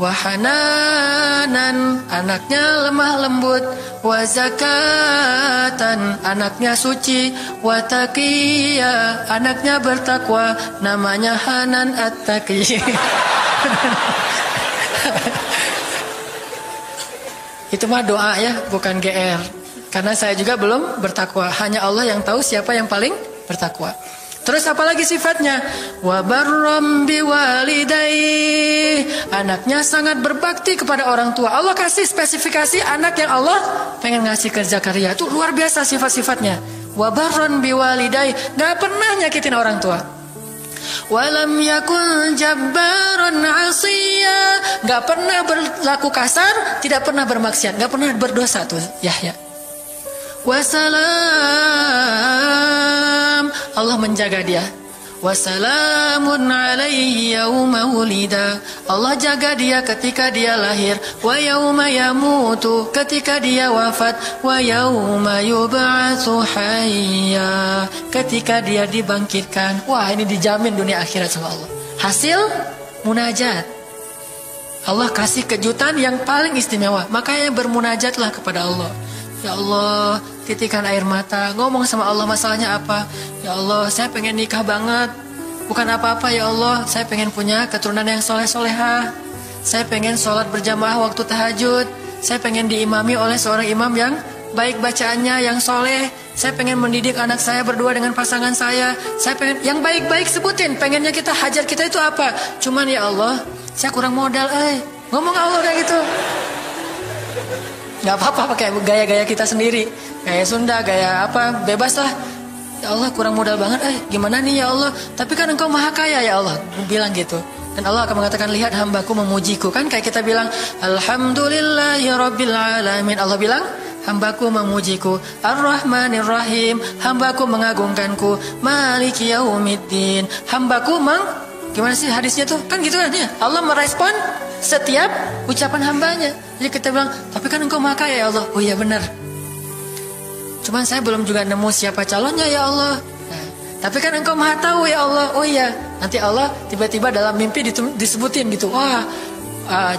wahananan, anaknya lemah lembut. Wazakatan, anaknya suci. Wataqiya, anaknya bertakwa. Namanya Hanan At-Taqi. Itu mah doa ya, bukan GR. Karena saya juga belum bertakwa. Hanya Allah yang tahu siapa yang paling bertakwa. Terus apa lagi sifatnya? Wa barram biwalidayhi, anaknya sangat berbakti kepada orang tua. Allah kasih spesifikasi anak yang Allah pengen ngasih ke Zakaria. Itu luar biasa sifat-sifatnya. Wa barram biwalidayhi, enggak pernah nyakitin orang tua. Walam yakun jabbaran 'asiyya, enggak pernah berlaku kasar, tidak pernah bermaksiat, enggak pernah berdosa tuh Yahya. Wassalam, Allah menjaga dia. Wassalamun alaihi yauma wulida, Allah jaga dia ketika dia lahir. Wa yauma yamutu, ketika dia wafat. Wa yauma yub'atsu hayya, ketika dia dibangkitkan. Wah, ini dijamin dunia akhirat sama Allah. Hasil munajat. Allah kasih kejutan yang paling istimewa. Makanya bermunajatlah kepada Allah. Ya Allah, titikan air mata, ngomong sama Allah masalahnya apa. Ya Allah, saya pengen nikah banget. Bukan apa-apa ya Allah, saya pengen punya keturunan yang soleh-solehah. Saya pengen sholat berjamaah waktu tahajud. Saya pengen diimami oleh seorang imam yang baik bacaannya, yang soleh. Saya pengen mendidik anak saya berdua dengan pasangan saya. Saya pengen yang baik-baik, sebutin. Pengennya kita, hajat kita itu apa. Cuman ya Allah, saya kurang modal. Ngomong Allah kayak gitu. Gak apa-apa pakai gaya-gaya kita sendiri, gaya Sunda, gaya apa, bebas lah. Ya Allah, kurang modal banget, gimana nih ya Allah. Tapi kan engkau maha kaya ya Allah, bilang gitu. Dan Allah akan mengatakan, lihat hambaku memujiku. Kan kayak kita bilang, alhamdulillahi rabbil alamin. Allah bilang, hambaku memujiku. Ar-Rahmanir Rahim, hambaku mengagungkanku. Maliki yaumiddin, hambaku gimana sih hadisnya tuh? Kan gitu kan ya. Allah merespon setiap ucapan hambanya. Jadi kita bilang, tapi kan engkau maha kaya ya Allah. Oh iya benar. Cuman saya belum juga nemu siapa calonnya ya Allah. Nah, tapi kan engkau maha tahu ya Allah. Oh iya. Nanti Allah tiba-tiba dalam mimpi disebutin gitu. Wah,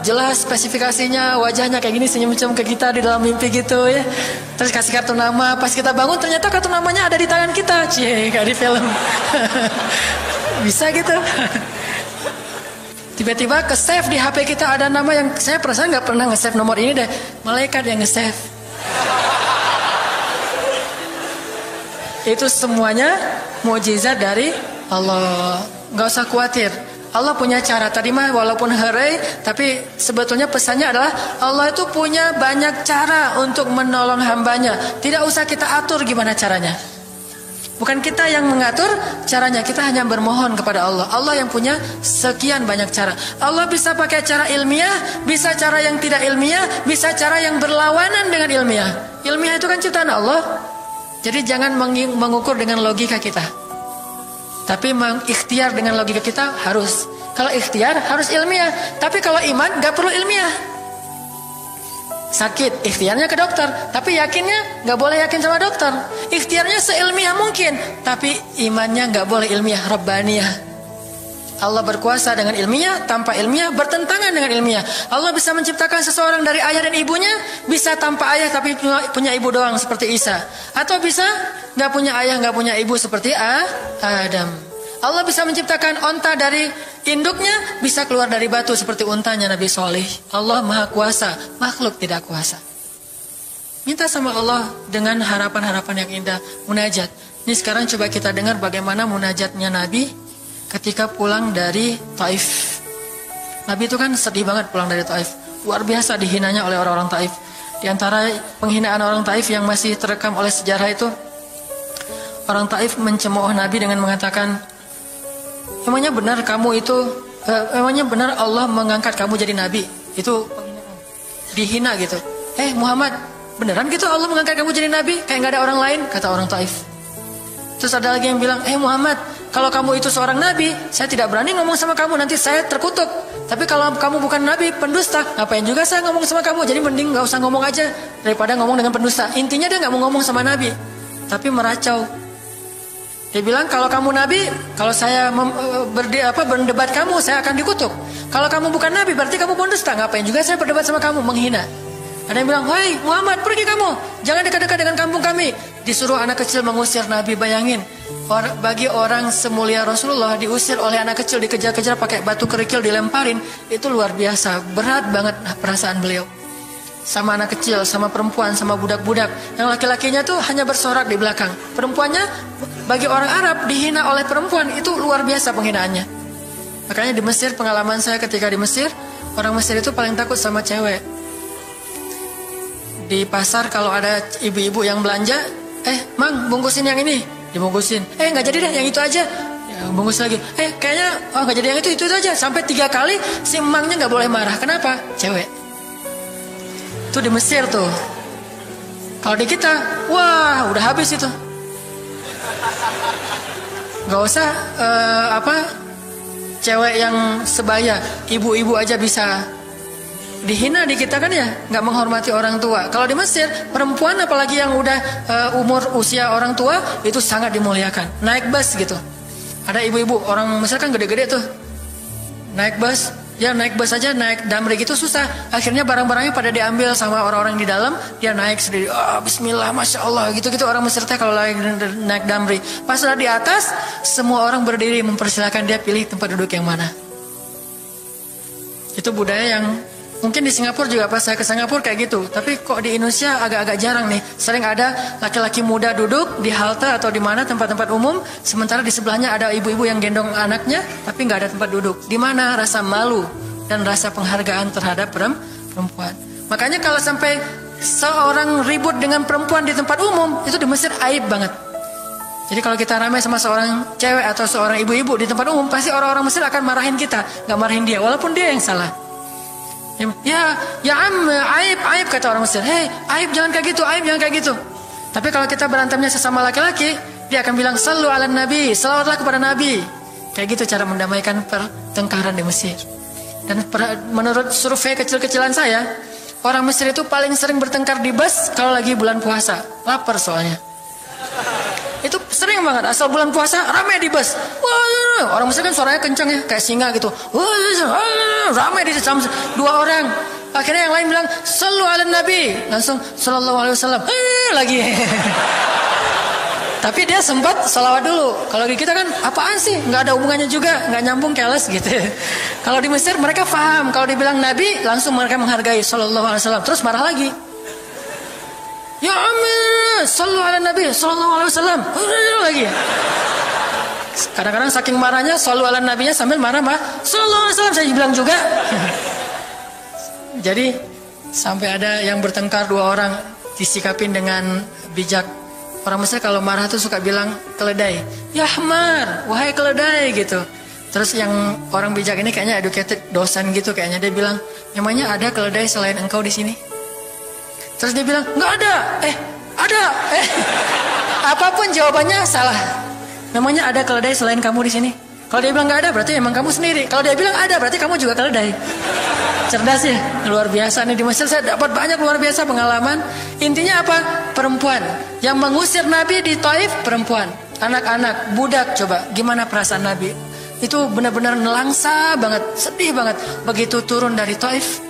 jelas spesifikasinya, wajahnya kayak gini, senyum-senyum ke kita di dalam mimpi gitu ya. Terus kasih kartu nama. Pas kita bangun ternyata kartu namanya ada di tangan kita. Cie, kayak di film. Bisa gitu. Tiba-tiba ke save di HP kita ada nama yang saya perasaan nggak pernah nge-save nomor ini deh. Malaikat yang nge-save. Itu semuanya mukjizat dari Allah. Nggak usah khawatir. Allah punya cara. Tadi mah walaupun herai, tapi sebetulnya pesannya adalah Allah itu punya banyak cara untuk menolong hambanya. Tidak usah kita atur gimana caranya. Bukan kita yang mengatur caranya, kita hanya bermohon kepada Allah. Allah yang punya sekian banyak cara. Allah bisa pakai cara ilmiah, bisa cara yang tidak ilmiah, bisa cara yang berlawanan dengan ilmiah. Ilmiah itu kan ciptaan Allah. Jadi jangan mengukur dengan logika kita. Tapi mengikhtiar dengan logika kita harus. Kalau ikhtiar harus ilmiah. Tapi kalau iman gak perlu ilmiah. Sakit, ikhtiarnya ke dokter, tapi yakinnya nggak boleh yakin sama dokter. Ikhtiarnya seilmiah mungkin, tapi imannya nggak boleh ilmiah, rabbaniyah. Allah berkuasa dengan ilmiah, tanpa ilmiah bertentangan dengan ilmiah. Allah bisa menciptakan seseorang dari ayah dan ibunya, bisa tanpa ayah tapi punya ibu doang seperti Isa, atau bisa nggak punya ayah nggak punya ibu seperti Adam. Allah bisa menciptakan onta dari induknya, bisa keluar dari batu seperti untanya Nabi Soleh. Allah maha kuasa, makhluk tidak kuasa. Minta sama Allah dengan harapan-harapan yang indah, munajat. Ini sekarang coba kita dengar bagaimana munajatnya Nabi ketika pulang dari Taif. Nabi itu kan sedih banget pulang dari Taif. Luar biasa dihinanya oleh orang-orang Taif. Di antara penghinaan orang Taif yang masih terekam oleh sejarah itu, orang Taif mencemooh Nabi dengan mengatakan, emangnya benar kamu itu, emangnya benar Allah mengangkat kamu jadi nabi? Itu penghinaan, dihina gitu. Muhammad, beneran gitu Allah mengangkat kamu jadi nabi? Kayak gak ada orang lain, kata orang Taif. Terus ada lagi yang bilang, Muhammad, kalau kamu itu seorang nabi, saya tidak berani ngomong sama kamu, nanti saya terkutuk. Tapi kalau kamu bukan nabi, pendusta, ngapain juga saya ngomong sama kamu? Jadi mending gak usah ngomong aja daripada ngomong dengan pendusta. Intinya dia gak mau ngomong sama nabi, tapi meracau. Dia bilang, kalau kamu nabi, kalau saya berdebat kamu, saya akan dikutuk. Kalau kamu bukan nabi, berarti kamu pendusta. Ngapain juga saya berdebat sama kamu, menghina. Ada yang bilang, hei Muhammad, pergi kamu, jangan dekat-dekat dengan kampung kami. Disuruh anak kecil mengusir Nabi. Bayangin, bagi orang semulia Rasulullah diusir oleh anak kecil, dikejar-kejar pakai batu kerikil, dilemparin. Itu luar biasa, berat banget perasaan beliau. Sama anak kecil, sama perempuan, sama budak-budak. Yang laki-lakinya tuh hanya bersorak di belakang. Perempuannya, bagi orang Arab, dihina oleh perempuan. Itu luar biasa penghinaannya. Makanya di Mesir, pengalaman saya ketika di Mesir, orang Mesir itu paling takut sama cewek. Di pasar kalau ada ibu-ibu yang belanja, Mang, bungkusin yang ini. Dibungkusin. Gak jadi deh, yang itu aja. Ya, bungkus lagi. Kayaknya, gak jadi yang itu aja. Sampai 3 kali, si emangnya gak boleh marah. Kenapa? Cewek. Itu di Mesir tuh. Kalau di kita, wah udah habis itu. Gak usah cewek yang sebaya, ibu-ibu aja bisa dihina di kita kan ya, nggak menghormati orang tua. Kalau di Mesir, perempuan apalagi yang udah umur usia orang tua itu sangat dimuliakan. Naik bus gitu, ada ibu-ibu orang Mesir kan gede-gede tuh, naik bus. Ya naik bus aja, naik damri gitu susah. Akhirnya barang-barangnya pada diambil sama orang-orang di dalam. Dia naik sendiri, bismillah, masya Allah, gitu-gitu orang Mesir teh kalau lagi naik damri. Pas sudah di atas, semua orang berdiri mempersilahkan dia pilih tempat duduk yang mana. Itu budaya yang mungkin di Singapura juga, pas saya ke Singapura kayak gitu. Tapi kok di Indonesia agak-agak jarang nih. Sering ada laki-laki muda duduk di halte atau di mana tempat-tempat umum, sementara di sebelahnya ada ibu-ibu yang gendong anaknya, tapi nggak ada tempat duduk. Di mana rasa malu dan rasa penghargaan terhadap perempuan. Makanya kalau sampai seorang ribut dengan perempuan di tempat umum, itu di Mesir aib banget. Jadi kalau kita ramai sama seorang cewek atau seorang ibu-ibu di tempat umum, pasti orang-orang Mesir akan marahin kita, nggak marahin dia, walaupun dia yang salah. Ya aib kata orang Mesir. Aib jangan kayak gitu, aib jangan kayak gitu. Tapi kalau kita berantemnya sesama laki-laki, dia akan bilang sallu ala nabi, salawatlah kepada nabi. Kayak gitu cara mendamaikan pertengkaran di Mesir. Dan menurut survei kecil-kecilan saya, orang Mesir itu paling sering bertengkar di bus kalau lagi bulan puasa, lapar soalnya. Itu sering banget, asal bulan puasa ramai di bus. Wah, orang Mesir kan suaranya kencang ya, kayak singa gitu. Wah, ramai di dalam 2 orang. Akhirnya yang lain bilang sallu ala nabi, langsung sallallahu alaihi wasallam. Lagi. Tapi dia sempat salawat dulu. Kalau di kita kan apaan sih? Nggak ada hubungannya juga, nggak nyambung, keles gitu. Kalau di Mesir mereka paham, kalau dibilang nabi langsung mereka menghargai sallallahu alaihi wasallam. Terus marah lagi. Ya amin, sallu ala nabi sallallahu alaihi wasallam. Lagi. Kadang-kadang saking marahnya sallu ala nabinya sambil marah-marah sallallahu alaihi wasallam, saya bilang juga. Jadi sampai ada yang bertengkar 2 orang disikapin dengan bijak. Orang Mesir kalau marah tuh suka bilang keledai. Ya Ahmar, wahai keledai gitu. Terus yang orang bijak ini kayaknya educated dosen gitu kayaknya, dia bilang, "Emangnya ada keledai selain engkau di sini?" Terus dia bilang, "Nggak ada." Ada. Apapun jawabannya salah. Namanya ada keledai selain kamu di sini. Kalau dia bilang nggak ada, berarti emang kamu sendiri. Kalau dia bilang ada, berarti kamu juga keledai. Cerdas ya, luar biasa nih di Mesir. Saya dapat banyak luar biasa pengalaman. Intinya apa? Perempuan yang mengusir Nabi di Taif, perempuan, anak-anak, budak. Coba gimana perasaan Nabi? Itu benar-benar nelangsa banget, sedih banget. Begitu turun dari Taif,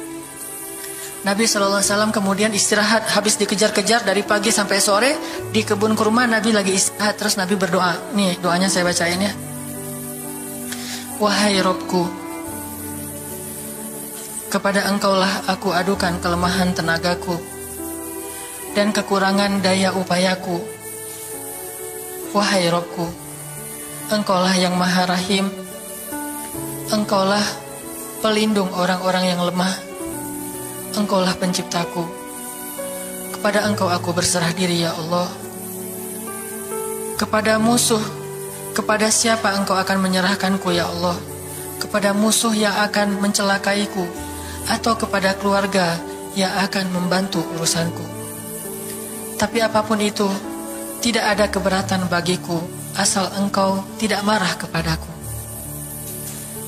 Nabi SAW kemudian istirahat. Habis dikejar-kejar dari pagi sampai sore di kebun kurma, Nabi lagi istirahat. Terus Nabi berdoa. Nih doanya saya bacain ya. Wahai Robku, kepada engkaulah aku adukan kelemahan tenagaku dan kekurangan daya upayaku. Wahai Robku, engkaulah yang maha rahim. Engkaulah pelindung orang-orang yang lemah. Engkaulah penciptaku. Kepada engkau aku berserah diri ya Allah. Kepada musuh, kepada siapa engkau akan menyerahkanku ya Allah? Kepada musuh yang akan mencelakaiku, atau kepada keluarga yang akan membantu urusanku? Tapi apapun itu, tidak ada keberatan bagiku, asal engkau tidak marah kepadaku.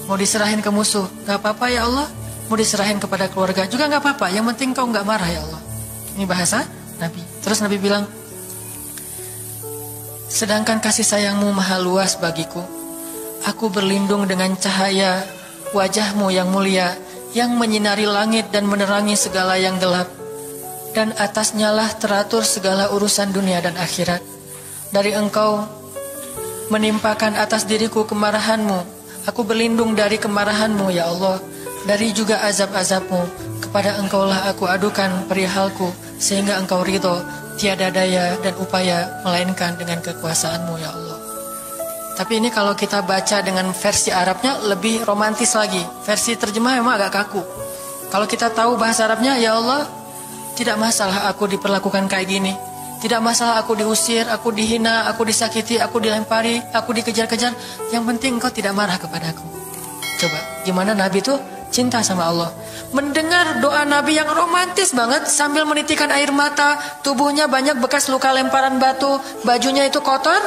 Mau diserahin ke musuh, gak apa-apa ya Allah. Mau diserahin kepada keluarga juga gak apa-apa. Yang penting kau gak marah ya Allah. Ini bahasa Nabi. Terus Nabi bilang, sedangkan kasih sayangmu maha luas bagiku. Aku berlindung dengan cahaya wajahmu yang mulia, yang menyinari langit dan menerangi segala yang gelap. Dan atasnya lah teratur segala urusan dunia dan akhirat. Dari engkau menimpakan atas diriku kemarahanmu. Aku berlindung dari kemarahanmu ya Allah, dari juga azab-azabmu. Kepada engkaulah aku adukan perihalku, sehingga engkau ridho. Tiada daya dan upaya melainkan dengan kekuasaanmu ya Allah. Tapi ini kalau kita baca dengan versi Arabnya lebih romantis lagi. Versi terjemah memang agak kaku. Kalau kita tahu bahasa Arabnya, ya Allah, tidak masalah aku diperlakukan kayak gini. Tidak masalah aku diusir, aku dihina, aku disakiti, aku dilempari, aku dikejar-kejar. Yang penting engkau tidak marah kepadaku. Coba, gimana Nabi itu cinta sama Allah. Mendengar doa Nabi yang romantis banget sambil menitikan air mata, tubuhnya banyak bekas luka lemparan batu, bajunya itu kotor.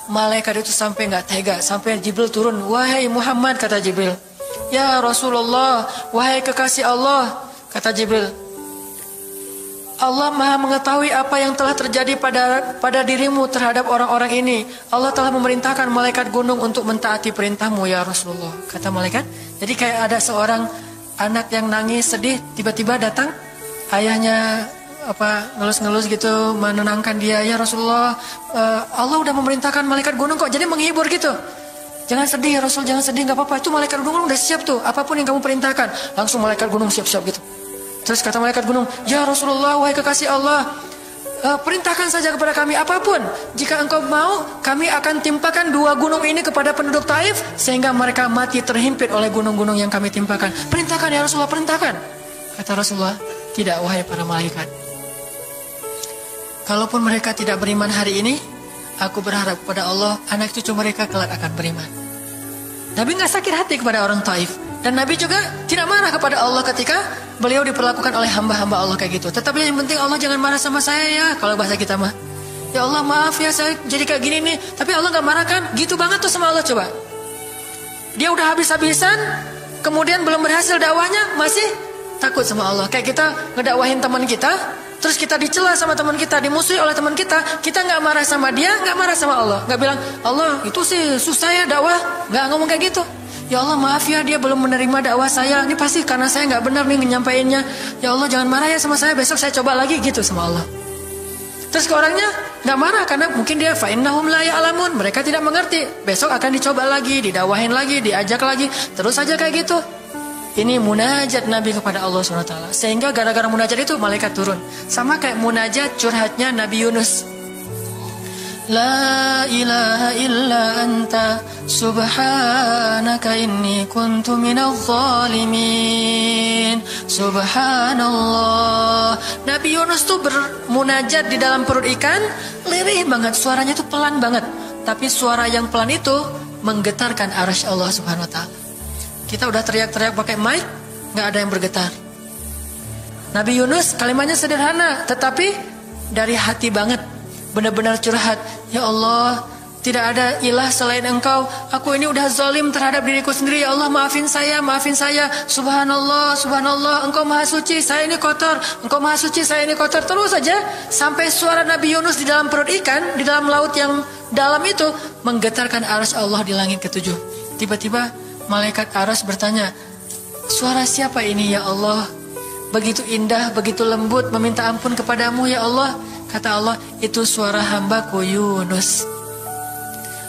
Malaikat itu sampai nggak tega, sampai Jibril turun. Wahai Muhammad, kata Jibril. Ya Rasulullah, wahai kekasih Allah, kata Jibril. Allah maha mengetahui apa yang telah terjadi pada dirimu terhadap orang-orang ini. Allah telah memerintahkan malaikat gunung untuk mentaati perintahmu ya Rasulullah, kata malaikat. Jadi kayak ada seorang anak yang nangis sedih, tiba-tiba datang ayahnya ngelus-ngelus gitu, menenangkan dia. Ya Rasulullah, Allah udah memerintahkan malaikat gunung kok, jadi menghibur gitu. Jangan sedih ya Rasul, jangan sedih, gak apa-apa. Itu malaikat gunung udah siap tuh, apapun yang kamu perintahkan. Langsung malaikat gunung siap-siap gitu. Terus kata malaikat gunung, ya Rasulullah, wahai kekasih Allah, perintahkan saja kepada kami apapun. Jika engkau mau, kami akan timpakan dua gunung ini kepada penduduk Taif, sehingga mereka mati terhimpit oleh gunung-gunung yang kami timpakan. Perintahkan ya Rasulullah, perintahkan. Kata Rasulullah, tidak wahai para malaikat. Kalaupun mereka tidak beriman hari ini, aku berharap kepada Allah, anak cucu mereka kelak akan beriman. Nabi gak sakit hati kepada orang Taif. Dan Nabi juga tidak marah kepada Allah ketika beliau diperlakukan oleh hamba-hamba Allah kayak gitu. Tetapi yang penting Allah jangan marah sama saya ya. Kalau bahasa kita mah, ya Allah maaf ya saya jadi kayak gini nih. Tapi Allah gak marah kan? Gitu banget tuh sama Allah coba. Dia udah habis-habisan, kemudian belum berhasil dakwahnya, masih takut sama Allah. Kayak kita ngedakwahin teman kita, terus kita dicela sama teman kita, dimusuhi oleh teman kita gak marah sama dia, gak marah sama Allah. Gak bilang, Allah itu sih susah ya dakwah. Gak ngomong kayak gitu. Ya Allah maaf ya dia belum menerima dakwah saya. Ini pasti karena saya gak benar nih nyampainnya. Ya Allah jangan marah ya sama saya, besok saya coba lagi gitu sama Allah. Terus ke orangnya gak marah karena mungkin dia fa'innahum la ya'lamun, mereka tidak mengerti. Besok akan dicoba lagi, didakwahin lagi, diajak lagi, terus aja kayak gitu. Ini munajat Nabi kepada Allah SWT. Sehingga gara-gara munajat itu malaikat turun. Sama kayak munajat curhatnya Nabi Yunus. La ilaha illa anta subhanaka inni kuntu minadh dhalimin. Subhanallah. Nabi Yunus tuh bermunajat di dalam perut ikan, lirih banget, suaranya tuh pelan banget. Tapi suara yang pelan itu menggetarkan arsy Allah Subhanahu wa taala. Kita udah teriak-teriak pakai mic, nggak ada yang bergetar. Nabi Yunus kalimatnya sederhana, tetapi dari hati banget, benar-benar curhat. Ya Allah, tidak ada ilah selain Engkau. Aku ini udah zalim terhadap diriku sendiri. Ya Allah, maafin saya, maafin saya. Subhanallah, subhanallah, Engkau maha suci, saya ini kotor. Engkau maha suci, saya ini kotor. Terus saja sampai suara Nabi Yunus di dalam perut ikan, di dalam laut yang dalam itu menggetarkan arsy Allah di langit ketujuh. Tiba-tiba malaikat arsy bertanya, suara siapa ini ya Allah? Begitu indah, begitu lembut, meminta ampun kepadamu ya Allah. Kata Allah, itu suara hambaku Yunus.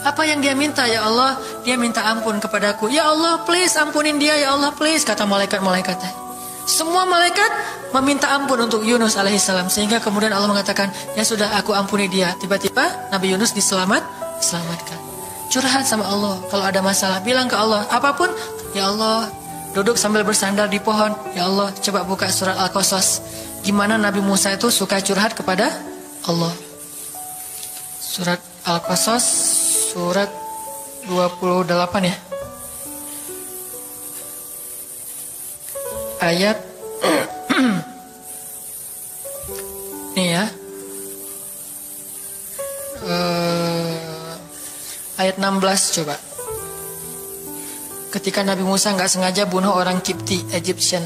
Apa yang dia minta ya Allah? Dia minta ampun kepadaku. Ya Allah, please ampunin dia ya Allah, please. Kata malaikat-malaikatnya. Semua malaikat meminta ampun untuk Yunus alaihissalam. Sehingga kemudian Allah mengatakan, ya sudah, aku ampuni dia. Tiba-tiba Nabi Yunus diselamatkan. Curhat sama Allah. Kalau ada masalah, bilang ke Allah. Apapun, ya Allah. Duduk sambil bersandar di pohon. Ya Allah, coba buka surat Al-Qasas. Gimana Nabi Musa itu suka curhat kepada Allah. Surat Al-Qasas surat 28 ya. Ayat nih ya. Ayat 16 coba. Ketika Nabi Musa nggak sengaja bunuh orang Kipti, Egyptian.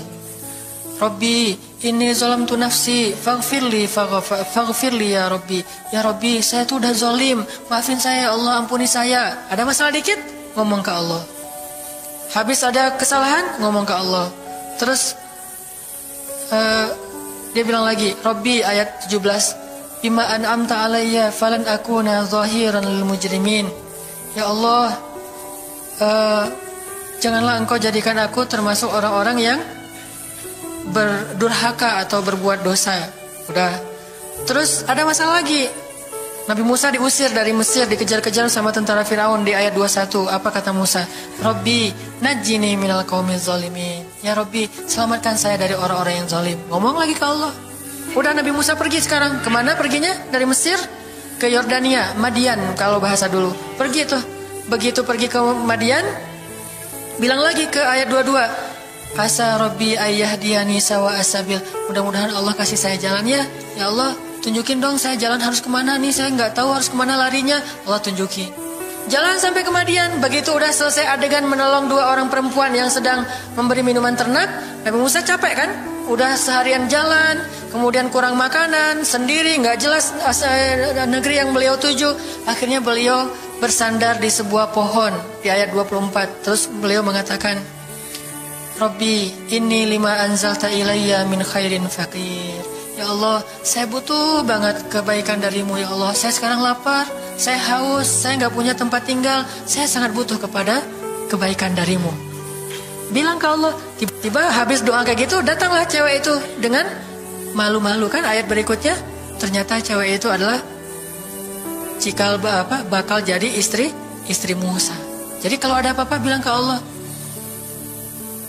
Rabbi, ini zalamtu nafsi, faghfirli ya Rabbi. Ya Rabbi, saya tuh udah zalim, maafin saya ya Allah, ampuni saya. Ada masalah dikit, ngomong ke Allah. Habis ada kesalahan, ngomong ke Allah. Terus dia bilang lagi, Rabbi, ayat 17, bima an'amta alayya falan akuna zahiran lil mujrimin. Ya Allah, janganlah Engkau jadikan aku termasuk orang-orang yang berdurhaka atau berbuat dosa. Udah. Terus ada masalah lagi. Nabi Musa diusir dari Mesir, dikejar-kejar sama tentara Firaun di ayat 21. Apa kata Musa? Rabbi, najjini minal qaumiz zalimin. Ya Rabbi, selamatkan saya dari orang-orang yang zalim. Ngomong lagi ke Allah. Udah, Nabi Musa pergi sekarang. Kemana perginya? Dari Mesir ke Yordania, Madian kalau bahasa dulu. Pergi tuh. Begitu pergi ke Madian, bilang lagi ke ayat 22. Asa Rabbi ayyahdiyani sawa asabil. Mudah-mudahan Allah kasih saya jalan ya. Ya Allah, tunjukin dong saya jalan harus kemana nih. Saya nggak tahu harus kemana larinya. Allah tunjukin. Jalan sampai ke Madian. Begitu udah selesai adegan menolong dua orang perempuan yang sedang memberi minuman ternak, Nabi Musa capek kan? Udah seharian jalan, kemudian kurang makanan, sendiri, nggak jelas negeri yang beliau tuju. Akhirnya beliau bersandar di sebuah pohon di ayat 24. Terus beliau mengatakan, Rabbi, inni lima anzalta ilayya min khairin faqir. Ya Allah, saya butuh banget kebaikan darimu ya Allah. Saya sekarang lapar, saya haus, saya nggak punya tempat tinggal. Saya sangat butuh kepada kebaikan darimu. Bilang ke Allah. Tiba-tiba habis doa kayak gitu, datanglah cewek itu dengan malu-malu kan. Ayat berikutnya, ternyata cewek itu adalah cikal bakal jadi istri Musa. Jadi kalau ada apa-apa bilang ke Allah.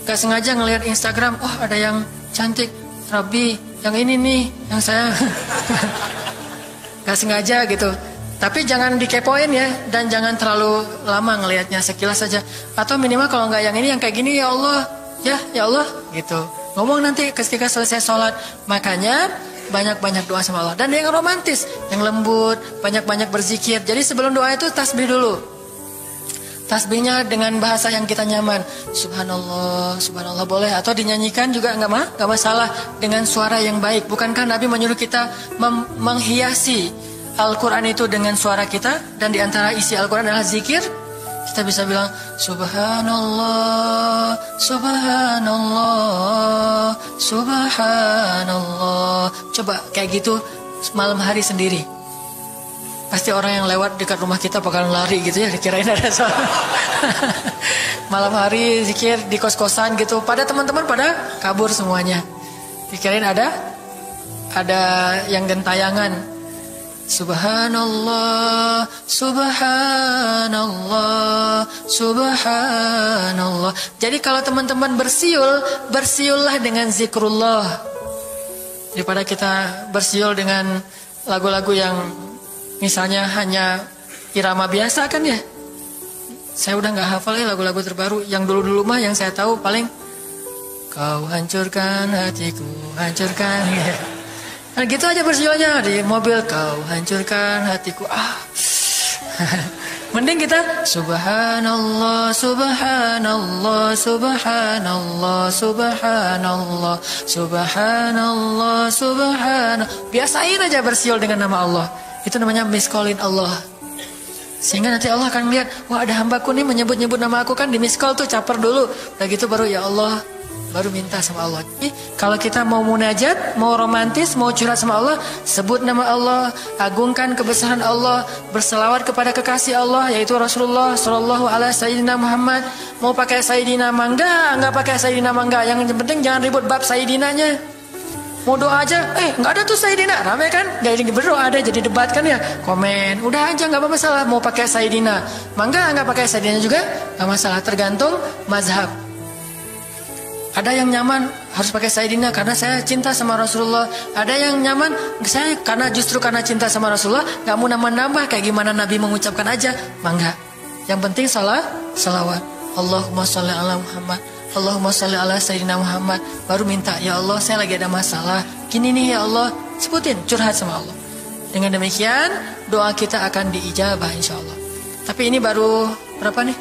Gak sengaja ngelihat Instagram, oh ada yang cantik, Rabbi, yang ini nih, yang saya gak sengaja gitu. Tapi jangan dikepoin ya, dan jangan terlalu lama ngelihatnya, sekilas saja. Atau minimal kalau nggak yang ini, yang kayak gini ya Allah, ya Allah, gitu. Ngomong nanti ketika selesai sholat. Makanya banyak-banyak doa sama Allah. Dan yang romantis, yang lembut, banyak-banyak berzikir. Jadi sebelum doa itu tasbih dulu. Tasbihnya dengan bahasa yang kita nyaman. Subhanallah, subhanallah boleh. Atau dinyanyikan juga nggak masalah dengan suara yang baik. Bukankah Nabi menyuruh kita menghiasi Al-Quran itu dengan suara kita? Dan diantara isi Al-Quran adalah zikir. Kita bisa bilang Subhanallah, Subhanallah, Subhanallah. Coba kayak gitu malam hari sendiri. Pasti orang yang lewat dekat rumah kita bakalan lari gitu ya, dikirain ada soal. Malam hari zikir di kos-kosan gitu, pada teman-teman pada kabur semuanya. Dikirain ada yang gentayangan. Subhanallah, subhanallah, subhanallah. Jadi kalau teman-teman bersiul, bersiullah dengan zikrullah. Daripada kita bersiul dengan lagu-lagu yang misalnya hanya irama biasa kan ya. Saya udah gak hafal ya lagu-lagu terbaru. Yang dulu-dulu mah yang saya tahu paling kau hancurkan hatiku, hancurkan ya. Nah gitu aja bersiulnya di mobil, kau hancurkan hatiku. Mending kita subhanallah, subhanallah, subhanallah, subhanallah, subhanallah, subhanallah. Biasain aja bersiul dengan nama Allah. Itu namanya miscallin Allah. Sehingga nanti Allah akan melihat, wah ada hambaku nih menyebut-nyebut nama aku, kan di miscall tuh caper dulu. Udah gitu baru ya Allah, baru minta sama Allah. Jadi, kalau kita mau munajat, mau romantis, mau curhat sama Allah, sebut nama Allah, agungkan kebesaran Allah, berselawat kepada kekasih Allah, yaitu Rasulullah Shallallahu Alaihi Sayyidina Muhammad. Mau pakai Sayyidina mangga, nggak pakai Sayyidina mangga, yang penting jangan ribut bab Sayyidinanya. Mau doa aja, nggak ada tuh Sayyidina, rame kan? Gak ada berdoa, ada jadi debat kan ya? Komen, udah aja nggak apa masalah. Mau pakai Sayyidina mangga, nggak pakai Sayyidina juga nggak masalah, tergantung mazhab. Ada yang nyaman harus pakai Sayyidina karena saya cinta sama Rasulullah. Ada yang nyaman saya justru karena cinta sama Rasulullah nggak mau nambah-nambah, kayak gimana Nabi mengucapkan aja, mangga. Yang penting salawat. Allahumma sholli ala Muhammad, Allahumma sholli ala Sayyidina Muhammad. Baru minta, ya Allah saya lagi ada masalah gini nih ya Allah, sebutin, curhat sama Allah. Dengan demikian doa kita akan diijabah insya Allah. Tapi ini baru berapa nih?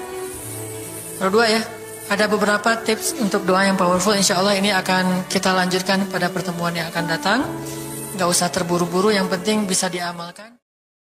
Baru 2 ya. Ada beberapa tips untuk doa yang powerful. Insya Allah ini akan kita lanjutkan pada pertemuan yang akan datang. Gak usah terburu-buru, yang penting bisa diamalkan.